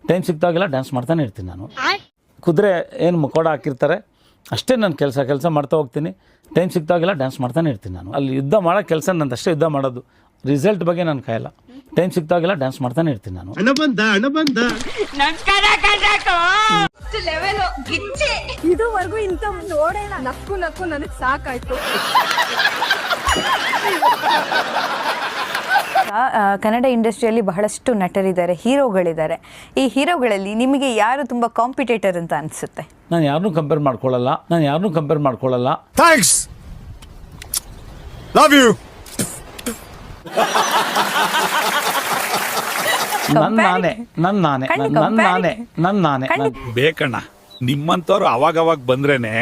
Time ಸಿಕ್ತಾಗೆಲ್ಲ dance ಮಾಡ್ತಾನೆ ಇರ್ತೀನಿ ನಾನು. ಕುದುರೆ ಏನು ಮುಖವಾಡ ಹಾಕಿರ್ತಾರೆ ಅಷ್ಟೇ ನಾನು ಕೆಲಸ ಮಾಡ್ತಾ ಹೋಗ್ತೀನಿ. ಟೈಮ್ ಸಿಕ್ತಾಗೆಲ್ಲ ಡ್ಯಾನ್ಸ್ ಮಾಡ್ತಾನೆ ಇರ್ತೀನಿ ನಾನು. ಅಲ್ಲಿ ಯುದ್ಧ ಮಾಡೋ ಕೆಲಸ ನಂದು ಅಷ್ಟೇ, ಯುದ್ಧ ಮಾಡೋದು. ರಿಸಲ್ಟ್ ಬಗ್ಗೆ ನಾನು ಕಾಯಲ್ಲ. ಟೈಮ್ ಸಿಕ್ತಾಗೆಲ್ಲ ಡ್ಯಾನ್ಸ್ ಮಾಡ್ತಾನೆ ಇರ್ತೀನಿ ನಾನು. ಇದುವರೆಗೂ ಇಂಥ ನೋಡೇ ನಕ್ಕು ನನಗೆ ಸಾಕಾಯ್ತು. ಕನ್ನಡ ಇಂಡಸ್ಟ್ರಿಯಲ್ಲಿ ಬಹಳಷ್ಟು ನಟರಿದ್ದಾರೆ, ಹೀರೋಗಳಿದ್ದಾರೆ. ಈ ಹೀರೋಗಳಲ್ಲಿ ನಿಮಗೆ ಯಾರು ತುಂಬ ಕಾಂಪಿಟೇಟರ್ ಅಂತ ಅನಿಸುತ್ತೆ? ನಾನು ಯಾರನ್ನೂ ಕಂಪೇರ್ ಮಾಡ್ಕೊಳ್ಳಲ್ಲ. Thanks, love you. ನಾನೇ ಬೇಕಣ್ಣ. ನಿಮ್ಮಂತವ್ರು ಅವಾಗ ಬಂದ್ರೇನೆ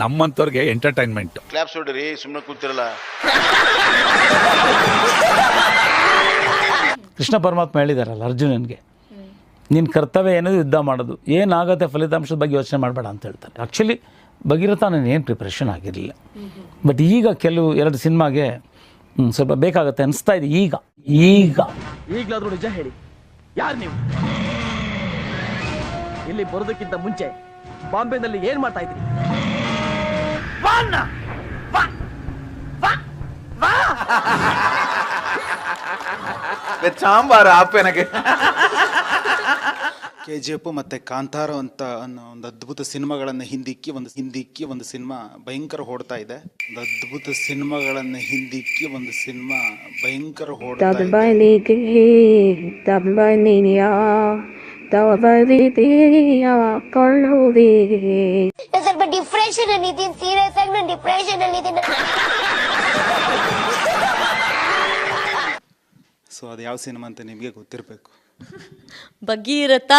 ನಮ್ಮಂತವ್ರಿಗೆ ಎಂಟರ್ಟೈನ್ಮೆಂಟ್. ಕ್ಲಾಪ್ಸ್ ಹೊಡಿರಿ, ಸುಮ್ಮನೆ ಕೂತಿರಲ್ಲ. ಕೃಷ್ಣ ಪರಮಾತ್ಮ ಹೇಳಿದಾರಲ್ಲ ಅರ್ಜುನನ್ಗೆ, ನಿನ್ನ ಕರ್ತವ್ಯ ಏನದು ಯುದ್ಧ ಮಾಡೋದು, ಏನಾಗುತ್ತೆ ಫಲಿತಾಂಶದ ಬಗ್ಗೆ ಯೋಚನೆ ಮಾಡಬೇಡ ಅಂತ ಹೇಳ್ತಾರೆ. ಆ್ಯಕ್ಚುಲಿ ಭಗೀರಥ ನಾನು ಏನು ಪ್ರಿಪ್ರೇಷನ್ ಆಗಿರಲಿಲ್ಲ. ಬಟ್ ಈಗ ಕೆಲವು 2 ಸಿನಿಮಾಗೆ ಸ್ವಲ್ಪ ಬೇಕಾಗತ್ತೆ ಅನಿಸ್ತಾ ಇದೆ. ಈಗಲಾದ್ರೂ ನಿಜ ಹೇಳಿ, ಯಾರು ನೀವು? ಇಲ್ಲಿ ಬರೋದಕ್ಕಿಂತ ಮುಂಚೆ ಬಾಂಬೆನಲ್ಲಿ ಏನ್ ಮಾಡ್ತಾ ಇದ್ರಿ? ಸಾಂಬಾರ ಆಪೇನಗೆ. KGF ಮತ್ತೆ ಕಾಂತಾರ ಅಂತ ಅನ್ನೋ ಒಂದು ಅದ್ಭುತ ಸಿನಿಮಾಗಳನ್ನು ಹಿಂದಿಕ್ಕಿ ಒಂದು ಸಿನಿಮಾ ಭಯಂಕರ ಹೊಡ್ತಾ ಇದೆ. ಒಂದು ಅದ್ಭುತ ಸಿನಿಮಾಗಳನ್ನು ಹಿಂದಿಕ್ಕಿ ಒಂದು ಸಿನಿಮಾ ಭಯಂಕರ ಹೊಡ್ತಾ ಇದೆ. ಸ್ವಲ್ಪ ಡಿಪ್ರೆಷನ್ ಅಲ್ಲಿ ಇದ್ದೀನಿ, ಸೀರಿಯಸ್ ಆಗಿ ನಾನು ಡಿಪ್ರೆಷನ್ ಅಲ್ಲಿ ಇದ್ದೀನಿ. ಸೊ ಅದು ಯಾವ ಸಿನಿಮಾ ಅಂತ ನಿಮಗೆ ಗೊತ್ತಿರಬೇಕು. ಭಗೀರಥ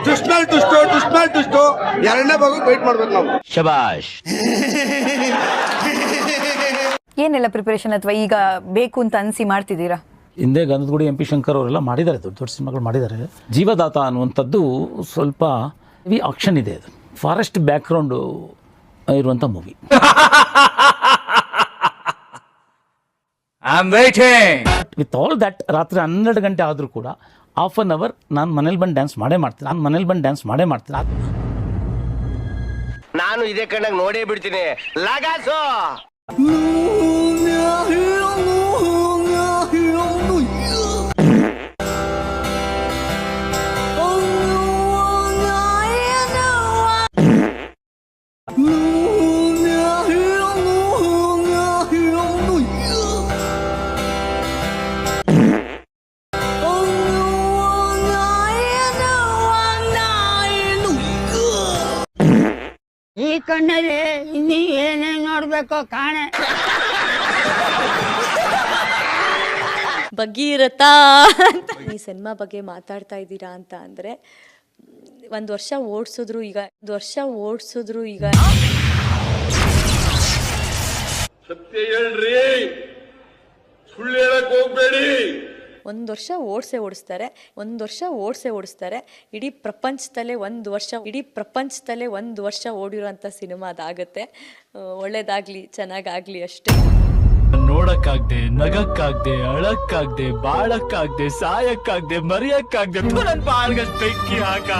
ಟುಸ್ಟು ಎರಡನೇ ಭಾಗ ವೇಟ್ ಮಾಡ್ಬೇಕು ನಾವು. ಶಬಾಷ್. ಏನೆಲ್ಲ ಪ್ರಿಪರೇಷನ್ ಅಥವಾ ಈಗ ಬೇಕು ಅಂತ ಅನಿಸಿ ಮಾಡ್ತಿದ್ದೀರಾ? ಹಿಂದೆ ಗಂಧದಗುಡಿ MP ಶಂಕರ್ ಅವರೆಲ್ಲ ಮಾಡಿದ್ದಾರೆ, ದೊಡ್ಡ ಸಿನಿಮಾಗಳು ಮಾಡಿದ್ದಾರೆ. ಜೀವದಾತ ಅನ್ನುವಂಥದ್ದು ಸ್ವಲ್ಪ ಹೆವಿ ಆಕ್ಷನ್ ಇದೆ. ಅದು ಫಾರೆಸ್ಟ್ ಬ್ಯಾಕ್ಗ್ರೌಂಡು ಇರುವಂಥ ಮೂವಿ. ವಿತ್ ಆಲ್ ದಟ್ ರಾತ್ರಿ 12 ಗಂಟೆ ಆದರೂ ಕೂಡ ಹಾಫ್ ಅನ್ ಅವರ್ ನಾನು ಮನೇಲಿ ಬಂದು ಡ್ಯಾನ್ಸ್ ಮಾಡೇ ಮಾಡ್ತೀನಿ. ನಾನು ಇದೇ ಕಣ್ಣಾಗ ನೋಡೇ ಬಿಡ್ತೀನಿ. ಲಗಾಸು. ಈ ಕಣ್ಣಲ್ಲಿ ಇನ್ನೀ ಏನೇನ್ ನೋಡ್ಬೇಕೋ ಕಾಣೆ. ಭಗೀರಥ ಈ ಸಿನಿಮಾ ಬಗ್ಗೆ ಮಾತಾಡ್ತಾ ಇದ್ದೀರಾ ಅಂತ ಅಂದ್ರೆ, 1 ವರ್ಷ ಓಡಿಸಿದ್ರು ಈಗ ಸತ್ಯ ಹೇಳ್ರಿ, ಸುಳ್ಳು ಹೇಳಕ್ ಹೋಗ್ಬೇಡಿ. 1 ವರ್ಷ ಓಡಿಸ್ತಾರೆ. ಇಡೀ ಪ್ರಪಂಚದಲ್ಲೇ 1 ವರ್ಷ ಓಡಿರೋಂಥ ಸಿನಿಮಾ ಅದಾಗುತ್ತೆ. ಒಳ್ಳೇದಾಗ್ಲಿ, ಚೆನ್ನಾಗಾಗ್ಲಿ ಅಷ್ಟೇ. ನೋಡಕ್ಕಾಗ್ದೆ, ನಗಕ್ಕಾಗ್ದೆ, ಅಳಕ್ಕಾಗ್ದೆ, ಬಾಳಕ್ಕಾಗ್ದೆ, ಸಾಯಕ್ಕಾಗ್ದೆ, ಮರಿಯಕ್ಕಾಗ್ದೆ, ಬೆಂಕಿ ಹಾಕ.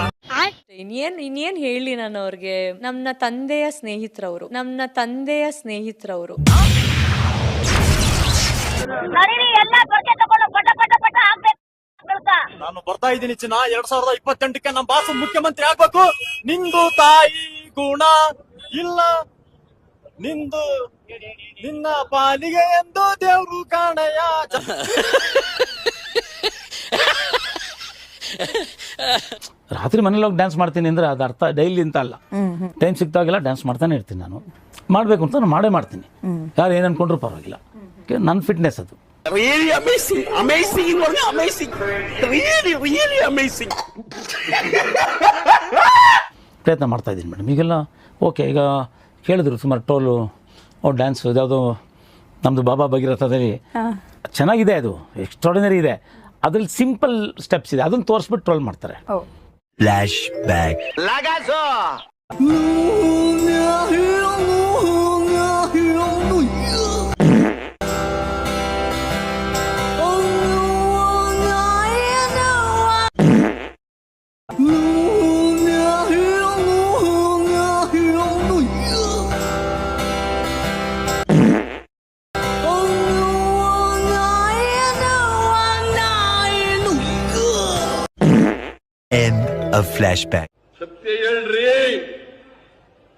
ಇನ್ನೇನ್ ಹೇಳಿ ನಾನು ಅವ್ರಿಗೆ. ನಮ್ಮ ತಂದೆಯ ಸ್ನೇಹಿತರವರು. ನಾನು ಬರ್ತಾ ಇದ್ದೀನಿ ಚಿನ್ನ. 2028ಕ್ಕೆ ನಮ್ಮ ಬಾಸು ಮುಖ್ಯಮಂತ್ರಿ ಆಗ್ಬೇಕು. ನಿಂದು ತಾಯಿ ಗುಣ ಇಲ್ಲ, ನಿನ್ನ ಪಾಲಿಗೆ ಎಂದು ದೇವ್ರು ಕಾಣಯ್ಯ. ರಾತ್ರಿ ಮನೇಲಿ ಹೋಗಿ ಡ್ಯಾನ್ಸ್ ಮಾಡ್ತೀನಿ ಅಂದರೆ ಅದು ಅರ್ಥ ಡೈಲಿ ಅಂತ ಅಲ್ಲ. ಟೈಮ್ ಸಿಕ್ತಾಗೆಲ್ಲ ಡ್ಯಾನ್ಸ್ ಮಾಡ್ತಾನೆ ಇರ್ತೀನಿ ನಾನು. ಮಾಡಬೇಕು ಅಂತ ನಾನು ಮಾಡೇ ಮಾಡ್ತೀನಿ. ಯಾರು ಏನು ಅನ್ಕೊಂಡ್ರು ಪರವಾಗಿಲ್ಲ. ನನ್ನ ಫಿಟ್ನೆಸ್ ಅದು. Really amazing, really amazing. ಪ್ರಯತ್ನ ಮಾಡ್ತಾ ಇದ್ದೀನಿ ಮೇಡಮ್. ಈಗೆಲ್ಲ ಓಕೆ. ಈಗ ಕೇಳಿದ್ರು ಸುಮಾರು ಟೋಲು ಡ್ಯಾನ್ಸ್ ಯಾವುದೋ ನಮ್ಮದು ಬಾಬಾ ಭಗೀರಥದಲ್ಲಿ ಚೆನ್ನಾಗಿದೆ, ಅದು ಎಕ್ಸ್ಟ್ರಾರ್ಡಿನರಿ ಇದೆ. ಅದ್ರಲ್ಲಿ ಸಿಂಪಲ್ ಸ್ಟೆಪ್ಸ್ ಇದೆ, ಅದನ್ನು ತೋರಿಸ್ಬಿಟ್ಟು ಟ್ರೋಲ್ ಮಾಡ್ತಾರೆ. Flashback. ಲಗಾಸು. a flashback. ಸತ್ಯ ಹೇಳ್ರಿ,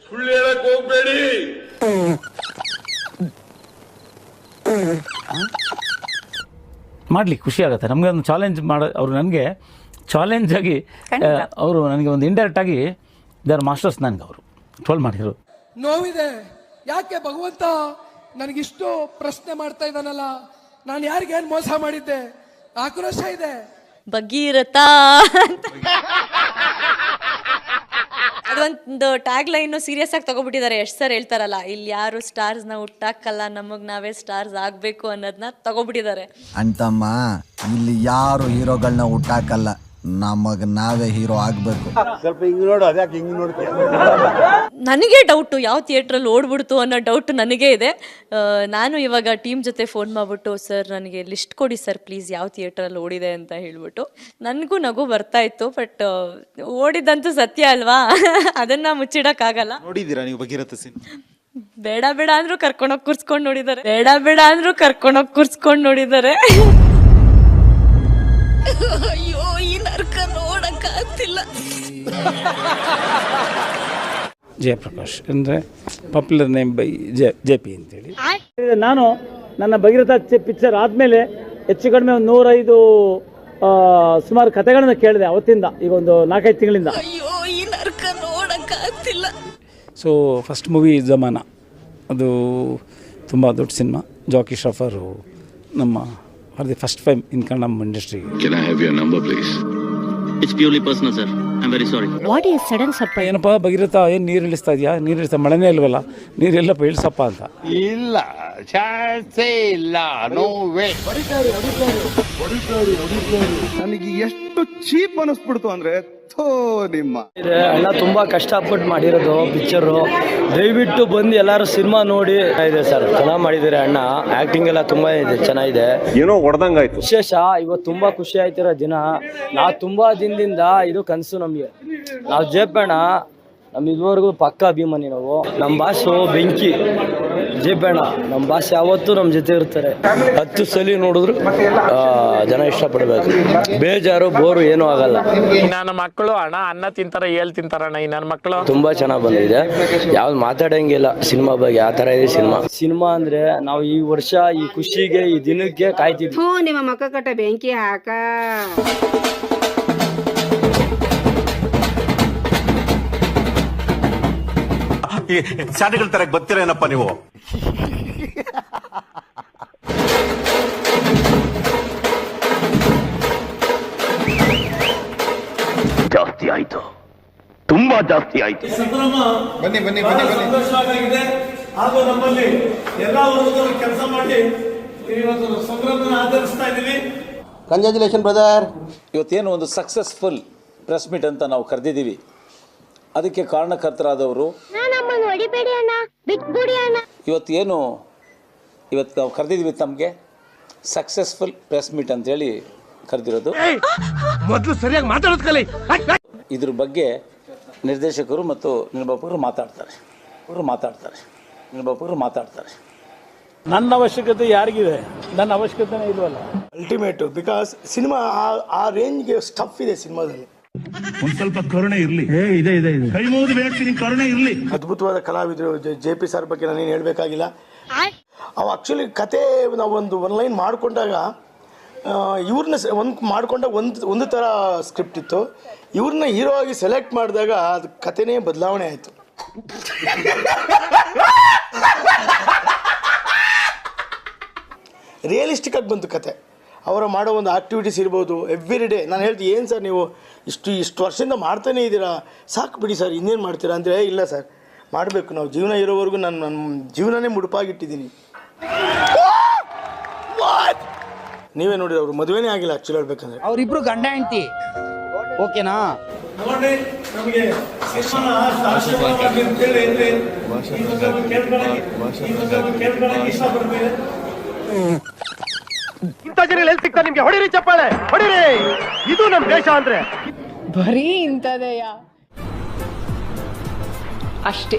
ಸುಳ್ಳು ಹೇಳಕ್ ಹೋಗ್ಬೇಡಿ. ಮಾಡಲಿ ಖುಷಿ ಆಗುತ್ತೆ ನಮಗೆ. ಒಂದು ಚಾಲೆಂಜ್ ಅವರು ನನಗೆ ಚಾಲೆಂಜ್ ಆಗಿ ಅವರು ನನಗೆ ಒಂದು ಇಂಡೈರೆಕ್ಟ್ ಆಗಿ ದೇ ಆರ್ ಮಾಸ್ಟರ್ಸ್ ನನಗೆ ಅವರು ಟ್ರೋಲ್ ಮಾಡಿದ್ರು. ನೋವಿದೆ, ಯಾಕೆ ಭಗವಂತ ನನಗಿಷ್ಟು ಪ್ರಶ್ನೆ ಮಾಡ್ತಾ ಇದ್ದಾನಲ್ಲ, ನಾನು ಯಾರಿಗೇನು ಮೋಸ ಮಾಡಿದ್ದೆ, ಆಕ್ರೋಶ ಇದೆ. ಭಗೀರಥ ಅದೊಂದು ಟ್ಯಾಗ್ ಲೈನ್ ಸೀರಿಯಸ್ ಆಗಿ ತಗೊಬಿಟ್ಟಿದ್ದಾರೆ. ಎಷ್ಟು ಸರ್ ಹೇಳ್ತಾರಲ್ಲ, ಇಲ್ಲಿ ಯಾರು ಸ್ಟಾರ್ಸ್ನ ಹುಟ್ಟಾಕಲ್ಲ, ನಮಗ್ ನಾವೇ ಸ್ಟಾರ್ಸ್ ಆಗ್ಬೇಕು ಅನ್ನೋದನ್ನ ತಗೊಬಿಟ್ಟಿದ್ದಾರೆ. ಅಂತಮ್ಮ ಇಲ್ಲಿ ಯಾರು ಹೀರೋಗಳನ್ನ ಹುಟ್ಟಾಕಲ್ಲ, ನಮಗ್ ನಾವೇ ಹೀರೋ ಆಗ್ಬೇಕು. ಸ್ವಲ್ಪ ಹಿಂಗ್ ನೋಡು, ಅದ್ಯಾಕೆ ಹಿಂಗ್ ನೋಡ್ತೀಯ? ನನಗೆ ಡೌಟು ಯಾವ ಥಿಯೇಟ್ರಲ್ಲಿ ಓಡ್ಬಿಡ್ತು ಅನ್ನೋ ಡೌಟ್ ನನಗೆ ಇದೆ. ನಾನು ಇವಾಗ ಟೀಮ್ ಜೊತೆ ಫೋನ್ ಮಾಡಿಬಿಟ್ಟು, ಸರ್ ನನಗೆ ಲಿಸ್ಟ್ ಕೊಡಿ ಸರ್ ಪ್ಲೀಸ್, ಯಾವ ಥಿಯೇಟ್ರಲ್ಲಿ ಓಡಿದೆ ಅಂತ ಹೇಳ್ಬಿಟ್ಟು. ನನಗೂ ನಗು ಬರ್ತಾ ಇತ್ತು, ಬಟ್ ಓಡಿದಂತೂ ಸತ್ಯ ಅಲ್ವಾ, ಅದನ್ನ ಮುಚ್ಚಿಡಕ್ಕಾಗಲ್ಲ. ನೋಡಿದ್ದೀರಾ ನೀವು ಭಗೀರಥ ಸಿನಿಮಾ? ಬೇಡ ಬೇಡ ಅಂದ್ರೂ ಕರ್ಕೊಂಡೋಗಿ ಕೂರ್ಸ್ಕೊಂಡು ನೋಡಿದ್ದಾರೆ, ಬೇಡ ಬೇಡ ಅಂದ್ರೂ ಕರ್ಕೊಂಡೋಗಿ ಕೂರ್ಸ್ಕೊಂಡು ನೋಡಿದ್ದಾರೆ. ಅಯ್ಯೋ, ಈ ನರ್ಕ ನೋಡಕ್ಕಾಗ್ತಿಲ್ಲ. ಜಯಪ್ರಕಾಶ್ ಅಂದರೆ popular name by J P ಅಂತೇಳಿ. ನಾನು ನನ್ನ ಭಗೀರಥ ಪಿಕ್ಚರ್ ಆದಮೇಲೆ ಹೆಚ್ಚು ಕಡಿಮೆ ಒಂದು 105 ಸುಮಾರು ಕಥೆಗಳನ್ನು ಕೇಳಿದೆ ಅವತ್ತಿಂದ, ಈಗ ಒಂದು 4-5 ತಿಂಗಳಿಂದ. ಅಯ್ಯೋ, ಈ ನರ್ಕ ನೋಡಕ್ಕಾಗ್ತಿಲ್ಲ. ಸೊ ಫಸ್ಟ್ ಮೂವಿ ಜಮಾನ, ಅದು ತುಂಬ ದೊಡ್ಡ ಸಿನಿಮಾ. ಜಾಕಿ ಶ್ರಾಫರು ನಮ್ಮ for the first time in Kannada industry. Can I have your number, please? It's purely personal, sir. I'm very sorry. What is sudden surprise? ಏನಪ್ಪ ಭಗೀರಥ, ಏನು ನೀರು ಇಳಿಸ್ತಾ ಇದೆಯಾ, ನೀರು ಇಳಿಸ್ತಾ, ಮಳೆನೇ ಇಲ್ವಲ್ಲ, ನೀರೆಲ್ಲಪ್ಪ ಇಳಿಸಪ್ಪ ಅಂತ. ಇಲ್ಲ, ಚಾನ್ಸೇ ಇಲ್ಲ, ನೋ ವೇ. ನನಗೆ ಎಷ್ಟು ಚೀಪ್ ಅನಿಸ್ಬಿಡ್ತು ಅಂದ್ರೆ, ಥೋ ನಿಮ್ಮ ಅಣ್ಣ ತುಂಬಾ ಕಷ್ಟಪಟ್ಟು ಮಾಡಿರೋದು ಪಿಕ್ಚರು. ದಯವಿಟ್ಟು ಬಂದು ಎಲ್ಲರೂ ಸಿನಿಮಾ ನೋಡಿ. ಇದೆ ಸರ್, ಚೆನ್ನಾಗಿ ಮಾಡಿದ್ದಾರೆ ಅಣ್ಣ, ಆಕ್ಟಿಂಗ್ ಎಲ್ಲ ತುಂಬಾ ಇದೆ, ಚೆನ್ನಾಗಿದೆ. ಏನೋ ಹೊಡೆದಂಗಾಯ್ತು. ವಿಶೇಷ ಇವತ್ತು ತುಂಬಾ ಖುಷಿ ಆಯ್ತಿರೋ ದಿನ. ನಾವು ತುಂಬಾ ದಿನದಿಂದ ಇದು ಕನಸು ನಮಗೆ. ನಾವು ಜೇಪಣ್ಣ ನಮ್ಮ ಇದುವರೆಗೂ ಪಕ್ಕ ಅಭಿಮಾನಿ ನಾವು. ನಮ್ಮ ಬಾಸು ಬೆಂಕಿ ಜೇಪಣ್ಣ, ನಮ್ಮ ಬಾಸ್ ಯಾವತ್ತೂ ನಮ್ಮ ಜೊತೆ ಇರ್ತಾರೆ. 10 ಸಲ ನೋಡಿದ್ರು ಜನ ಇಷ್ಟಪಡಬೇಕು, ಬೇಜಾರು ಬೋರು ಏನೂ ಆಗಲ್ಲ. ನನ್ನ ಮಕ್ಕಳು ಅನ್ನ ತಿಂತಾರ, ತಿಂತಾರಣ್ಣ. ಈ ನನ್ನ ಮಕ್ಕಳು ತುಂಬಾ ಚೆನ್ನಾಗಿ ಬಂದಿದೆ, ಯಾವ್ದು ಮಾತಾಡಂಗಿಲ್ಲ ಸಿನಿಮಾ ಬಗ್ಗೆ, ಆ ತರ ಇದೆ ಸಿನಿಮಾ ಅಂದ್ರೆ ನಾವು ಈ ವರ್ಷ ಈ ಖುಷಿಗೆ ಈ ದಿನಕ್ಕೆ ಕಾಯ್ತಿದ್ವಿ. ನಿಮ್ಮ ಮಕ್ಕ ಕಟ್ಟ ಬೆಂಕಿ ಹಾಕ. ಶಾಲೆಗಳ ತರ ಬರ್ತೀರೇನಪ್ಪ ನೀವು? ಜಾಸ್ತಿ ಆಯ್ತು, ತುಂಬಾ ಜಾಸ್ತಿ ಆಯ್ತು. ಬನ್ನಿ ಬನ್ನಿ ಬನ್ನಿ ಬನ್ನಿ. ಸಂತೋಷವಾಗಿದೆ. ಹಾಗೂ ನಮ್ಮಲ್ಲಿ ಎಲ್ಲ ವರ್ಗದವರು ಕೆಲಸ ಮಾಡಿ ಇವತ್ತು ಸಂಭ್ರಮನ ಆಚರಿಸ್ತಾ ಇದ್ದೀವಿ. Congratulation brother. ಇವತ್ತೇನು ಒಂದು ಸಕ್ಸಸ್ಫುಲ್ ಪ್ರೆಸ್ ಮೀಟ್ ಅಂತ ನಾವು ಕರೆದಿದ್ದೀವಿ, ಅದಕ್ಕೆ ಕಾರಣಕರ್ತರಾದವರು ಇವತ್ತು ನಾವು ಕರೆದಿದ್ದೀವಿ ತಮಗೆ ಸಕ್ಸಸ್ಫುಲ್ ಪ್ರೆಸ್ ಮೀಟ್ ಅಂತೇಳಿ ಕರೆದಿರೋದು. ಮೊದಲು ಸರಿಯಾಗಿ ಮಾತಾಡೋದು ಕಲಿ. ಇದ್ರ ಬಗ್ಗೆ ನಿರ್ದೇಶಕರು ಮತ್ತು ನಿರ್ಮಾಪಕರು ಮಾತಾಡ್ತಾರೆ. ನನ್ನ ಅವಶ್ಯಕತೆ ಯಾರಿಗಿದೆ? ನನ್ನ ಅವಶ್ಯಕತೆನೇ ಇಲ್ವಲ್ಲ. ಅಲ್ಟಿಮೇಟು, ಬಿಕಾಸ್ ಸಿನಿಮಾ ಆ ರೇಂಜ್ಗೆ ಸ್ಟಫ್ ಇದೆ ಸಿನಿಮಾದಲ್ಲಿ. ಒಂದ್ ಸ್ವಲ್ಪ ಕರುಣೆ ಇರ್ಲಿ. ಇದೆ ಕೈ ಮುಗಿದು ಬೇಡ್ತೀನಿ, ಕರುಣೆ ಇರ್ಲಿ. ಅದ್ಭುತವಾದ ಕಲಾವಿದರು. JP ಸರ್ ಬಗ್ಗೆ ನಾನೇನು ಹೇಳಬೇಕಾಗಿಲ್ಲ. ಅವು ಆ್ಯಕ್ಚುಲಿ ಕತೆ ನಾವು ಒಂದು ಲೈನ್ ಮಾಡಿಕೊಂಡಾಗ ಇವ್ರನ್ನ ಮಾಡ್ಕೊಂಡಾಗ ಒಂದು ಥರ ಸ್ಕ್ರಿಪ್ಟ್ ಇತ್ತು. ಇವ್ರನ್ನ ಹೀರೋ ಆಗಿ ಸೆಲೆಕ್ಟ್ ಮಾಡಿದಾಗ ಅದು ಕತೆನೇ ಬದಲಾವಣೆ ಆಯಿತು. ರಿಯಲಿಸ್ಟಿಕ್ ಆಗಿ ಬಂತು ಕತೆ. ಅವರ ಮಾಡೋ ಒಂದು ಆಕ್ಟಿವಿಟೀಸ್ ಇರ್ಬೋದು, ಎವ್ರಿ ಡೇ. ನಾನು ಹೇಳ್ತೀನಿ, ಏನು ಸರ್ ನೀವು ಇಷ್ಟು ವರ್ಷದಿಂದ ಮಾಡ್ತಾನೇ ಇದ್ದೀರಾ, ಸಾಕು ಬಿಡಿ ಸರ್, ಇನ್ನೇನು ಮಾಡ್ತೀರಾ ಅಂದರೆ, ಇಲ್ಲ ಸರ್ ಮಾಡಬೇಕು, ನಾವು ಜೀವನ ಇರೋವರೆಗೂ ನನ್ನ ಜೀವನನೇ ಮುಡುಪಾಗಿಟ್ಟಿದ್ದೀನಿ. ನೀವೇ ನೋಡಿ, ಅವರು ಮದುವೆನೇ ಆಗಿಲ್ಲ ಆ್ಯಕ್ಚುಲಿ ಹೇಳ್ಬೇಕಂದ್ರೆ. ಅವರಿಬ್ರು ಗಂಡ ಹೆಂಡತಿ, ಓಕೆನಾ? ನಮಗೆ ಇಂಥ ಜನ ಎಲ್ಲಿ ಸಿಗ್ತಾರೆ ನಿಮ್ಗೆ? ಹೊಡಿರಿ ಚಪ್ಪಾಳೆ, ಹೊಡಿರಿ. ಇದು ನಮ್ಮ ದೇಶ ಅಂದ್ರೆ ಬರೀ ಇಂಥದೆಯಾ? ಅಷ್ಟೇ.